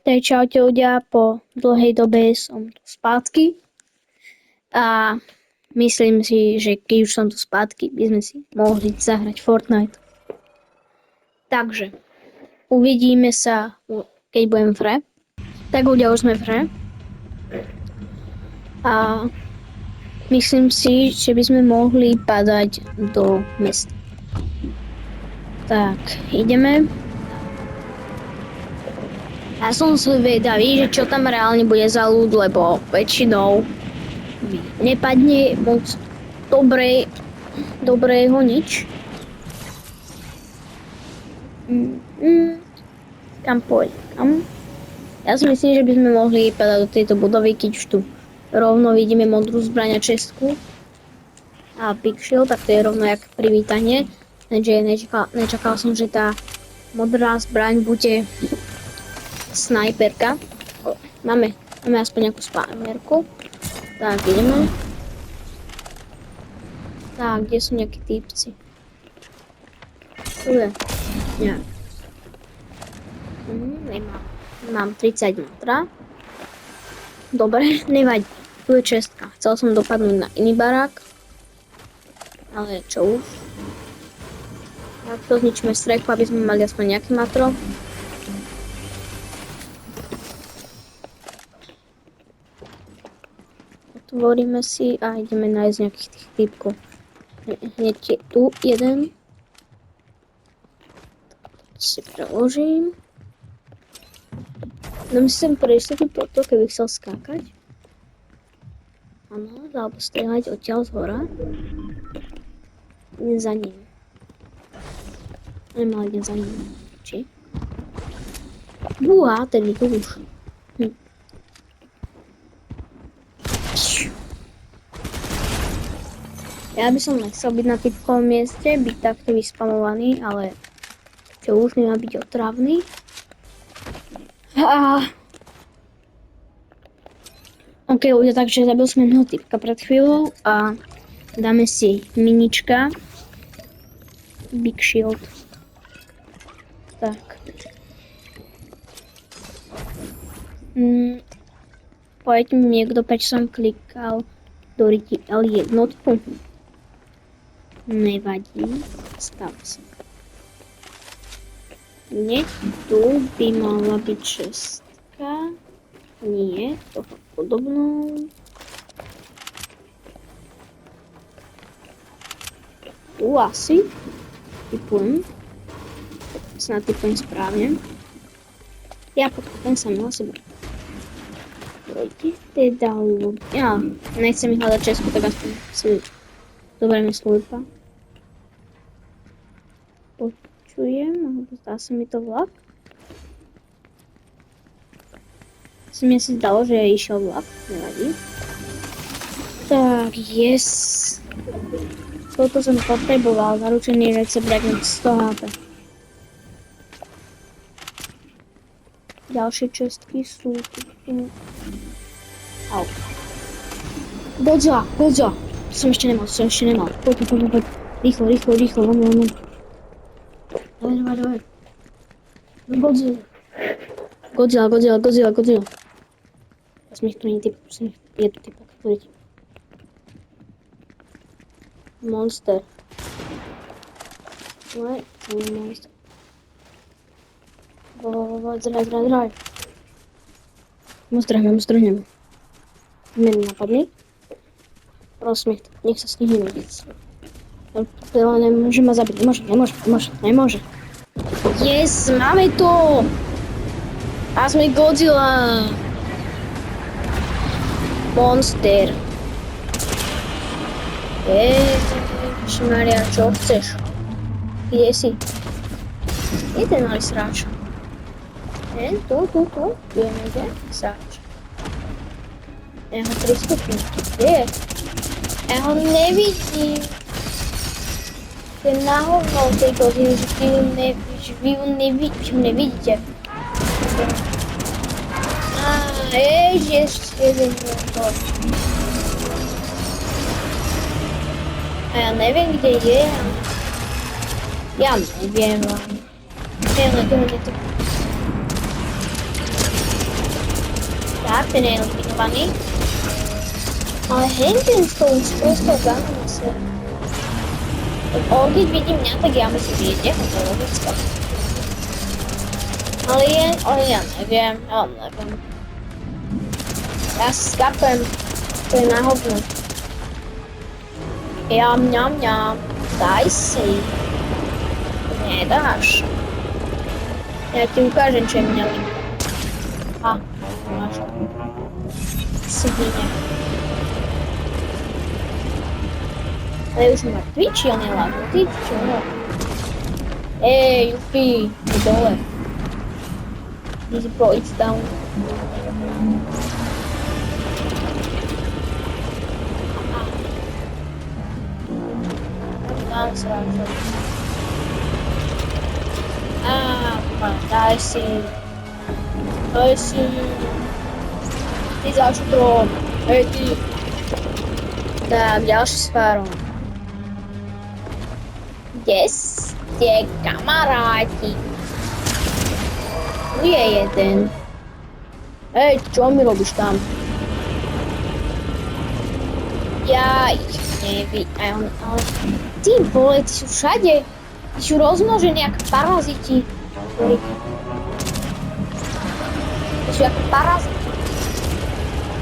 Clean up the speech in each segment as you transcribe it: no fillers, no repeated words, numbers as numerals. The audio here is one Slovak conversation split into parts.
Hej, čaute ľudia, po dlhej dobe som tu spátky a myslím si, že keď už som tu spátky, by sme si mohli zahrať Fortnite. Takže, uvidíme sa, keď budem v hre. Tak ľudia, už sme v hre. A myslím si, že by sme mohli padať do mesta. Tak, ideme. Ja som zvedavý, že čo tam reálne bude za ľud, lebo väčšinou nepadne moc dobrého nič. Kam pôjdem? Ja si myslím, že by sme mohli padať do tejto budovy, keď už tu rovno vidíme modrú zbraň a čestku a Big Shield, tak to je rovno jak privítanie. Takže nečakal som, že tá modrá zbraň bude snajperka. Máme aspoň nejakú spámerku. Tak, ideme. Tak, kde sú nejakí týpci? Tu je. Nejak. Nemám. Mám 30 metra. Dobre, nevadí. Tu je čestka. Chcel som dopadnúť na iný barák. Ale čo už? Tak to zničíme strechu, aby sme mali aspoň nejaký matro. Otvoríme si a ideme nájsť nejakých tých typkov. Hneď je tu jeden. Si preložím. Dám si sem prejsť po to, keby chcel skákať. Áno, alebo strieľať odtiaľ z hora. Idem za ním. Nemal idem za ním. Či? Búha, ten je tu už. Ja by som nechcel byť na typkovom mieste, byť takto vyspamovaný, ale čo už nemá byť otravný. OK, ľudia, takže zabil som jedného typka pred chvíľou a dáme si minička. Big Shield. Tak. Pojeď mi niekto, prečo som klikal do L jednotku. Nevadí, stav sa. Nie, tu by mala byť šestka. Nie, toho podobnou. Tu asi. Typujem. Snad typujem správne. Ja podkúpem sa na seba. Pojďte teda ľudia. Nechcem ich hľadať česku, tak aspoň si zoberieme služba. Počujem, alebo zdá sa mi to vlak. Mne si zdalo, že išiel vlak, nevadí. Tak, yes. Toto som potreboval, zaručený recept Dragon 100 HP. Ďalšie čestky sú tu. Au. Godzilla. Som ešte nemal. Poď. Rýchlo, von. Dobre. Godzilla. Prosím, to nie je typ, je tu typ, ktorý typ. Monster. To je monster. Zraj. Mostrhnem. Mene napadli. Prosím, nech sa stihneme. Nemôže ma zabiť, nemôže. Yes, máme to! A sme Godzilla! Monster. Maria, čo chceš? Kde si? Je ten malý sráč. Tu. Je niekde sráč. Ja ho pristúpim. Kde je? Ja ho nevidím. To je na hovno tej Godzilla, že vy ho nevidíte. Ešte jeden to. A ja neviem, kde je. Ja neviem. Tak, ten je eliminovaný. Ale Hengen s tou sprostou ganou. Keď vidí mňa, tak ja musím vidieť, to je logické. Ale ja neviem. Ja si skapem, to je na hovno. Mňam, daj si. Nedáš. Ja ti ukážem, čo je mňa linka. Máš. Svine. Ale už mŕtvý, či on je lagnutý, čo ho? Jupi, je dole. Easy bro, it's down. Dám sráčo. Daj si. Ty za štrom. Hej ty. Tak, ďalší s Fárom. Kde ste, kamaráti? Tu je jeden. Hej, čo mi robíš tam? Ja ich nevidím. Ty vole, ty sú všade. Ty sú rozmnožení ako paraziti. Ty sú ako paraziti.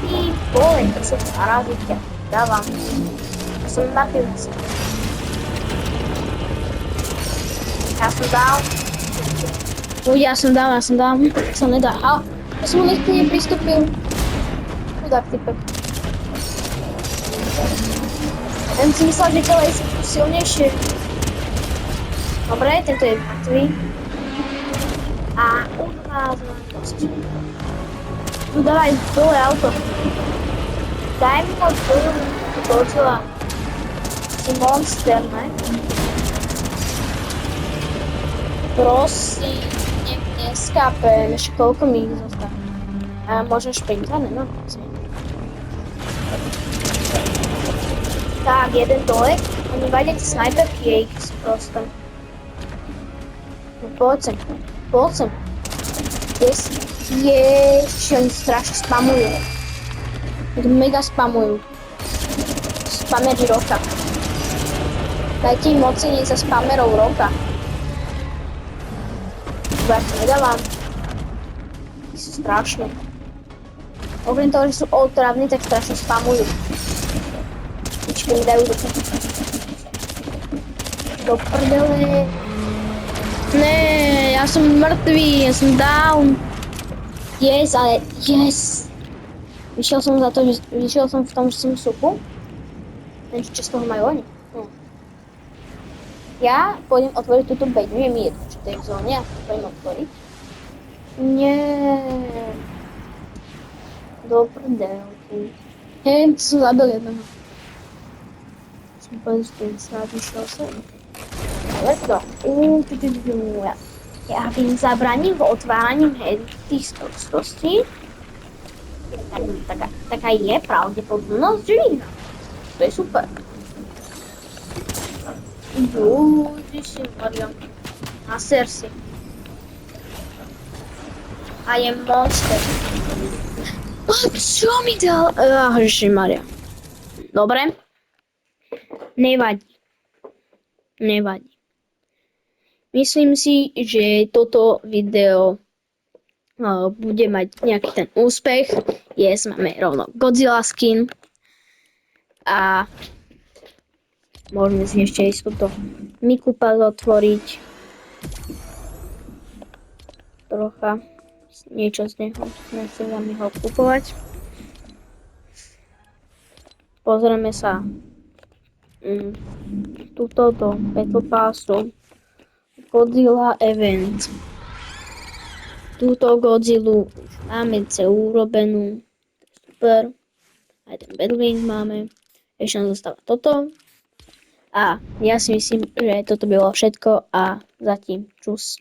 Ty vole, to sú paraziti. Dávam. Som napilný. Ja som dal. Ja som dal. Sa nedá. Ja som len k nej pristúpil. Chudák typek. Ja si myslel, že tele je silnejšie. Dobre, tento je mŕtvý. A už nás mám dosť. Tu dávaj dole auto. Daj mi moc dole, to točila. Si monster, ne? Prosím, neskápem, ešte koľko mi ich zostane. A môžem šprintovať, nemám pocit. Tak, jeden dole. Oni vadia tie snajperky, je ich prosto. No poď sem. Ježiš, oni strašne spamujú. Oni mega spamujú. Spameri roka. Dajte im oceniť za spamerov roka. Ja to nedávam. Tí sú strašné. Okrem toho, že sú otravní, tak strašne spamujú. Pičky mi dajú do prdele. Ne, ja som mŕtvý, ja som down. Yes. Vyšiel som v tom, že som supu. Neviem, čo z toho majú oni. Ja pôjdem otvoriť túto beďu, je mi jedno, čo to je v zóne, ja to pôjdem otvoriť. Nie. Do prdelky. Hej, som zabil jedného. Som povedal, že ten snáď vyšiel sem. Let's go. Ja tým zabraním v otváraním tých skostí. Taká je pravdepodobnosť, že vyhrám. To je super. Ježiši Maria. A Cersei. A je monster. Čo mi dal? Ježiši Maria. Dobre. Nevadí. Myslím si, že toto video bude mať nejaký ten úspech. Yes, máme rovno Godzilla skin. A môžeme si ešte ísť túto Mikupa otvoriť. Trocha. Niečo z neho. Nechcem vám ho kupovať. Pozrieme sa tuto do Battle Passu. Godzilla Event. Túto Godzillu už máme celú urobenú. Super. Aj ten Battlewing máme. Ešte nám zostáva toto. A ja si myslím, že toto bylo všetko a zatím čus.